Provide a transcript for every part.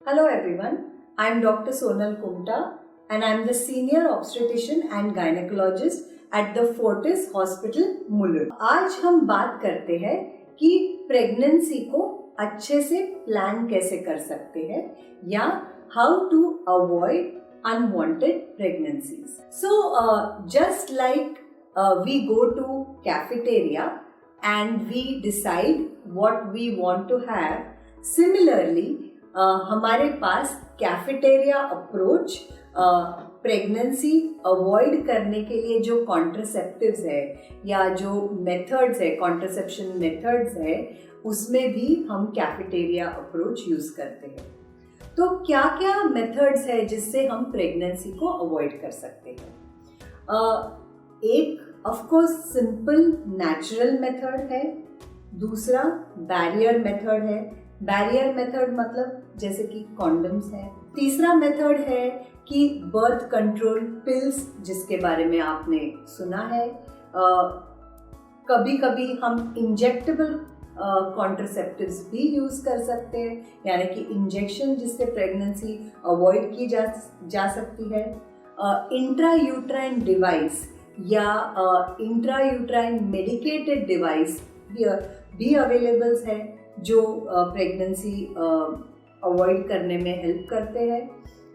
Hello everyone, I am Dr. Sonal Kumta and I am the Senior Obstetrician and Gynecologist at the Fortis Hospital, Mulund. आज हम बात करते हैं कि pregnancy को अच्छे से प्लान कैसे कर सकते हैं या how to avoid unwanted pregnancies. So just like we go to cafeteria and we decide what we want to have, similarly हमारे पास कैफेटेरिया अप्रोच प्रेगनेंसी अवॉइड करने के लिए जो कॉन्ट्रासेप्टिव्स है या जो मेथड्स है, कॉन्ट्रासेप्शन मेथड्स है, उसमें भी हम कैफेटेरिया अप्रोच यूज करते हैं. तो क्या क्या मेथड्स है जिससे हम प्रेगनेंसी को अवॉइड कर सकते हैं? एक of course simple natural method है, दूसरा बैरियर मेथड है. बैरियर मेथड मतलब जैसे कि कॉन्डम्स है. तीसरा मेथड है कि बर्थ कंट्रोल पिल्स, जिसके बारे में आपने सुना है. कभी कभी हम इंजेक्टेबल कॉन्ट्रासेप्टिव्स भी यूज कर सकते हैं, यानी कि इंजेक्शन जिससे प्रेगनेंसी अवॉइड की जा सकती है. इंट्रायूट्राइन डिवाइस या इंट्रायूट्राइन मेडिकेटेड डिवाइस भी अवेलेबल है जो प्रेगनेंसी अवॉइड करने में हेल्प करते हैं.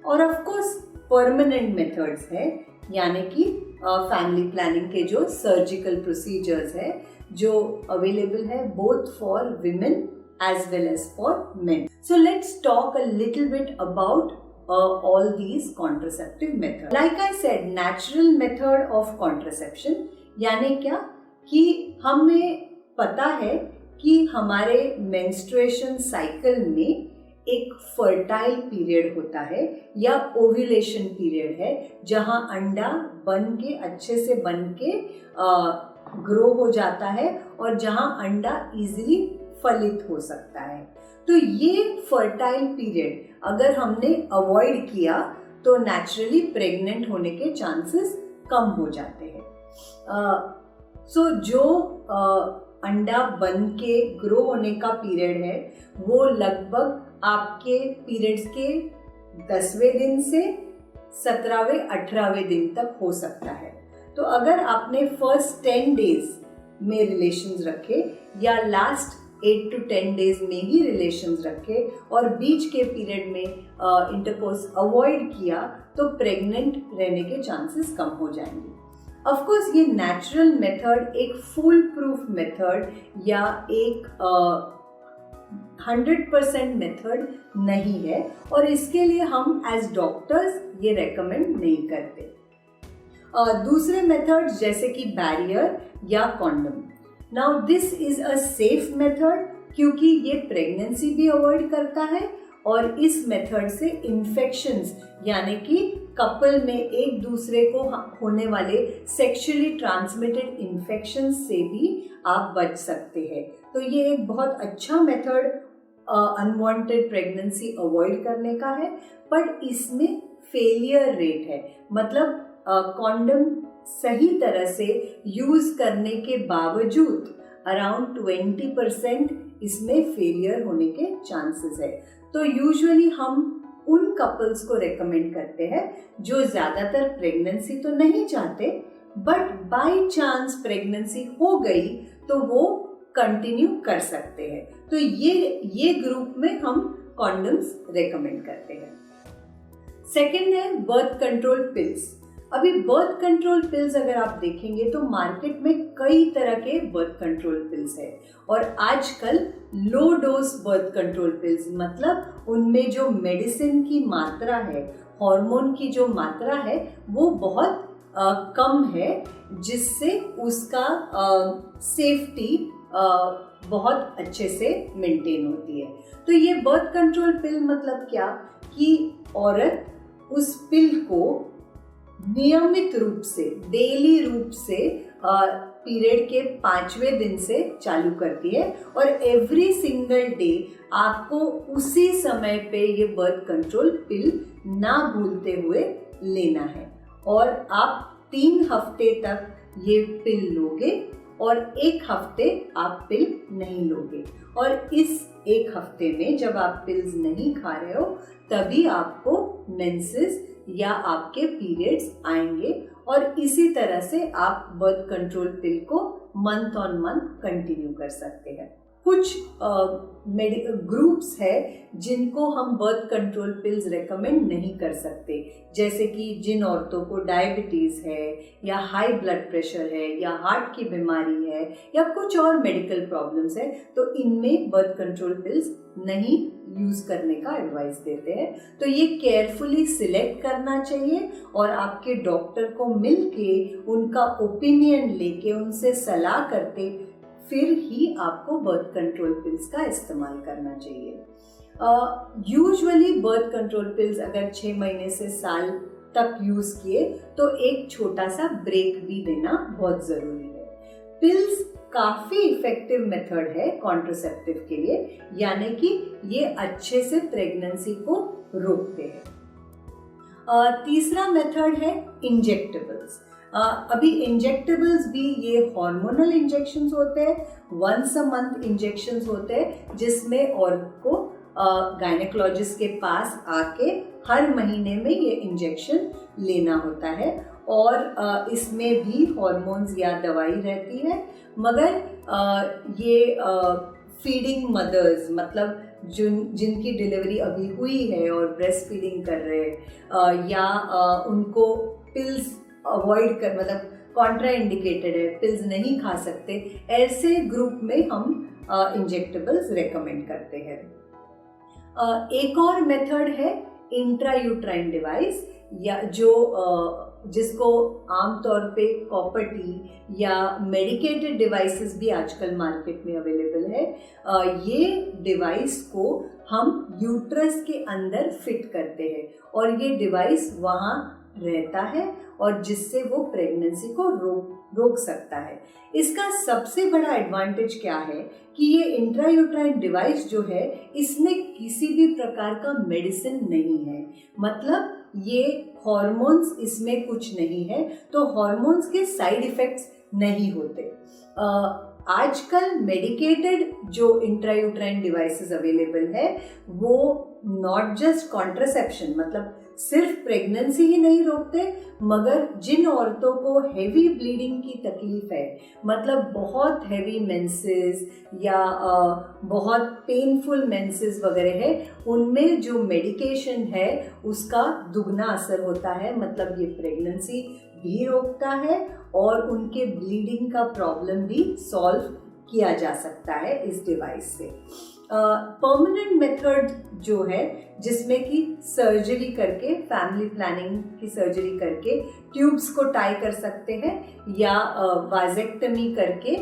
और ऑफ कोर्स परमानेंट मेथड्स है, यानी कि फैमिली प्लानिंग के जो सर्जिकल प्रोसीजर्स है जो अवेलेबल है both for women as well as for men. So let's talk a little bit about all these contraceptive methods. Like I said, natural method of contraception, यानी क्या कि हमें पता है कि हमारे मेंस्ट्रुएशन साइकिल में एक फर्टाइल पीरियड होता है या ओव्यूलेशन पीरियड है, जहां अंडा अच्छे से बन के ग्रो हो जाता है और जहां अंडा इजीली फलित हो सकता है. तो ये फर्टाइल पीरियड अगर हमने अवॉइड किया तो नेचुरली प्रेग्नेंट होने के चांसेस कम हो जाते हैं. सो जो अंडा बन के ग्रो होने का पीरियड है वो लगभग आपके पीरियड्स के 10वें दिन से 17वें 18वें दिन तक हो सकता है. तो अगर आपने फर्स्ट 10 डेज में रिलेशंस रखे या लास्ट 8 to 10 डेज में ही रिलेशंस रखे और बीच के पीरियड में इंटरकोर्स अवॉइड किया तो प्रेग्नेंट रहने के चांसेस कम हो जाएंगे. ऑफ कोर्स ये नेचुरल मेथड एक फुल प्रूफ मेथड या एक 100% मेथड नहीं है और इसके लिए हम एज डॉक्टर्स ये रेकमेंड नहीं करते. दूसरे मेथड्स जैसे कि बैरियर या condom. Now this is a safe method क्योंकि ये प्रेगनेंसी भी अवॉइड करता है और इस मेथड से इन्फेक्शंस यानी कि कपल में एक दूसरे को होने वाले सेक्सुअली ट्रांसमिटेड इन्फेक्शंस से भी आप बच सकते हैं. तो ये एक बहुत अच्छा मेथड अनवांटेड प्रेगनेंसी अवॉइड करने का है, पर इसमें फेलियर रेट है, मतलब कॉन्डम सही तरह से यूज करने के बावजूद अराउंड 20% इसमें फेलियर होने के चांसेस है. तो यूजुअली हम उन कपल्स को रेकमेंड करते हैं जो ज्यादातर प्रेगनेंसी तो नहीं चाहते बट बाय चांस प्रेगनेंसी हो गई तो वो कंटिन्यू कर सकते हैं. तो ये ग्रुप में हम कॉन्डम्स रेकमेंड करते हैं. सेकेंड है बर्थ कंट्रोल पिल्स. अभी बर्थ कंट्रोल पिल्स अगर आप देखेंगे तो मार्केट में कई तरह के बर्थ कंट्रोल पिल्स है और आजकल low dose birth control pills, मतलब उनमें जो मेडिसिन की मात्रा है, हार्मोन की जो मात्रा है वो बहुत कम है, जिससे उसका सेफ्टी बहुत अच्छे से मेंटेन होती है. तो ये बर्थ कंट्रोल पिल मतलब क्या कि औरत उस पिल को नियमित रूप से, डेली रूप से पीरियड के 5वें दिन से चालू करती है और एवरी सिंगल डे आपको उसी समय पे ये बर्थ कंट्रोल पिल ना भूलते हुए लेना है और आप 3 हफ्ते तक ये पिल लोगे और 1 हफ्ते आप पिल नहीं लोगे. और इस एक हफ्ते में जब आप पिल्स नहीं खा रहे हो तभी आपको मेंसेस या आपके पीरियड्स आएंगे, और इसी तरह से आप बर्थ कंट्रोल पिल को मंथ ऑन मंथ कंटिन्यू कर सकते हैं। कुछ ग्रुप्स है जिनको हम बर्थ कंट्रोल पिल्स रेकमेंड नहीं कर सकते, जैसे कि जिन औरतों को डायबिटीज़ है या हाई ब्लड प्रेशर है या हार्ट की बीमारी है या कुछ और मेडिकल प्रॉब्लम्स है, तो इनमें बर्थ कंट्रोल पिल्स नहीं यूज़ करने का एडवाइस देते हैं। तो ये केयरफुली सिलेक्ट करना चाहिए और आपके डॉक्टर को मिलके उनका ओपिनियन लेके उनसे सलाह करके फिर ही आपको बर्थ कंट्रोल पिल्स का इस्तेमाल करना चाहिए। यूजुअली बर्थ कंट्रोल पिल्स अगर 6 महीने से साल तक यूज़ किए तो एक छोटा सा ब्रेक भी देना बहुत ज़रूरी है। पिल्स काफ़ी इफेक्टिव मेथड है कॉन्ट्रासेप्टिव के लिए, यानी कि ये अच्छे से प्रेगनेंसी को रोकते हैं। तीसरा मेथड है इंजेक्टेबल्स। अभी इंजेक्टेबल्स भी ये हार्मोनल इंजेक्शंस होते हैं, वंस अ मंथ इंजेक्शंस होते हैं, जिसमें औरत को गायनेकोलॉजिस्ट के पास आके हर महीने में ये इंजेक्शन लेना होता है, और इसमें भी हार्मोन्स या दवाई रहती है। मगर ये फीडिंग मदर्स, मतलब जिनकी डिलीवरी अभी हुई है और ब्रेस्ट फीडिंग कर रहे हैं, या उनको पिल्स अवॉइड कर, मतलब कॉन्ट्राइंडिकेटेड है, पिल्स नहीं खा सकते, ऐसे ग्रुप में हम इंजेक्टेबल्स रेकमेंड करते हैं। एक और मेथड है इंट्रायूट्राइन डिवाइस, या जिसको आमतौर पे कॉपर टी या मेडिकेटेड डिवाइसेस भी आजकल मार्केट में अवेलेबल है। ये डिवाइस को हम यूट्रस के अंदर फिट करते हैं और ये डिवाइस वहाँ रहता है और जिससे वो प्रेगनेंसी को रोक सकता है। इसका सबसे बड़ा एडवांटेज क्या है कि ये इंट्रायूट्राइन डिवाइस जो है, इसमें किसी भी प्रकार का मेडिसिन नहीं है, मतलब ये हॉर्मोन्स इसमें कुछ नहीं है, तो हॉर्मोन्स के साइड इफेक्ट्स नहीं होते। आजकल मेडिकेटेड जो इंट्रायूट्राइन डिवाइसेस अवेलेबल है वो नॉट जस्ट कॉन्ट्रासेप्शन, मतलब सिर्फ प्रेगनेंसी ही नहीं रोकते, मगर जिन औरतों को हेवी ब्लीडिंग की तकलीफ है, मतलब बहुत हेवी मेंसेस या बहुत पेनफुल मेंसेस वगैरह है, उनमें जो मेडिकेशन है उसका दुगना असर होता है, मतलब ये प्रेगनेंसी भी रोकता है और उनके ब्लीडिंग का प्रॉब्लम भी सॉल्व किया जा सकता है इस डिवाइस से। परमानेंट मेथड जो है, जिसमें कि सर्जरी करके, फैमिली प्लानिंग की सर्जरी करके ट्यूब्स को टाई कर सकते हैं, या वाजेक्टमी करके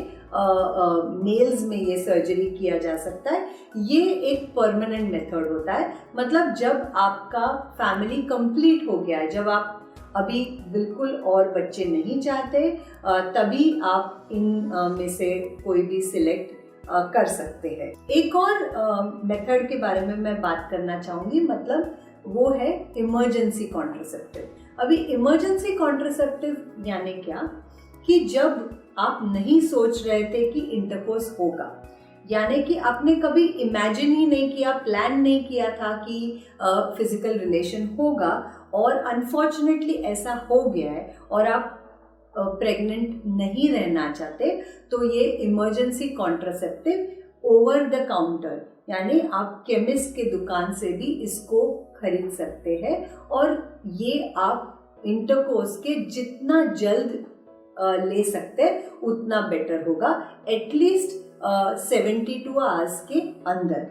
मेल्स में ये सर्जरी किया जा सकता है। ये एक परमानेंट मेथड होता है, मतलब जब आपका फैमिली कंप्लीट हो गया है, जब आप अभी बिल्कुल और बच्चे नहीं चाहते, तभी आप इन में से कोई भी सिलेक्ट कर सकते हैं। एक और मेथड के बारे में मैं बात करना चाहूँगी, मतलब वो है इमरजेंसी कॉन्ट्रासेप्टिव। अभी इमरजेंसी कॉन्ट्रासेप्टिव यानी क्या, कि जब आप नहीं सोच रहे थे कि इंटरकोर्स होगा, यानी कि आपने कभी इमेजिन ही नहीं किया, प्लान नहीं किया था कि फिजिकल रिलेशन होगा, और अनफॉर्चुनेटली ऐसा हो गया है और आप प्रेग्नेंट नहीं रहना चाहते, तो ये emergency contraceptive over the counter, यानी आप केमिस्ट के दुकान से भी इसको खरीद सकते हैं, और ये आप इंटरकोर्स के जितना जल्द ले सकते हैं उतना बेटर होगा, एटलीस्ट 72 आवर्स के अंदर।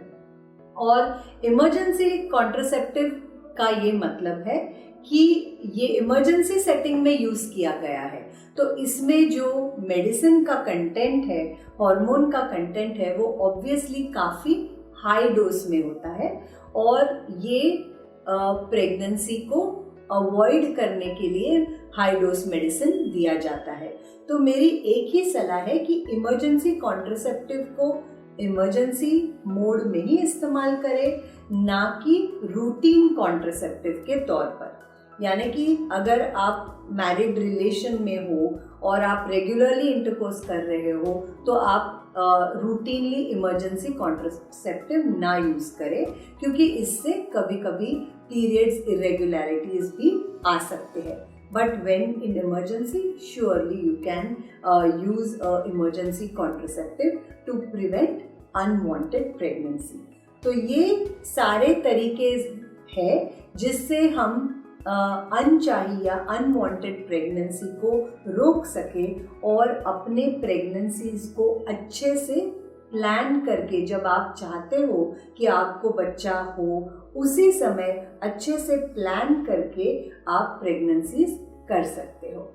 और इमरजेंसी कॉन्ट्रासेप्टिव का ये मतलब है कि ये इमरजेंसी सेटिंग में यूज़ किया गया है, तो इसमें जो मेडिसिन का कंटेंट है, हार्मोन का कंटेंट है, वो ऑब्वियसली काफ़ी हाई डोज में होता है, और ये प्रेगनेंसी को अवॉइड करने के लिए हाई डोज मेडिसिन दिया जाता है। तो मेरी एक ही सलाह है कि इमरजेंसी कॉन्ट्रासेप्टिव को इमरजेंसी मोड में ही इस्तेमाल करें, ना कि रूटीन कॉन्ट्रासेप्टिव के तौर पर। यानी कि अगर आप मैरिड रिलेशन में हो और आप रेगुलरली इंटरकोर्स कर रहे हो, तो आप रूटीनली इमरजेंसी कॉन्ट्रासेप्टिव ना यूज करें, क्योंकि इससे कभी कभी पीरियड्स इरेगुलरिटीज भी आ सकते हैं। But when in emergency surely you can use emergency contraceptive to prevent unwanted pregnancy. तो ये सारे तरीके हैं जिससे हम अनचाही या अनवांटेड प्रेगनेंसी को रोक सके और अपने प्रेगनेंसीज को अच्छे से प्लान करके, जब आप चाहते हो कि आपको बच्चा हो उसी समय अच्छे से प्लान करके आप प्रेगनेंसीज कर सकते हो।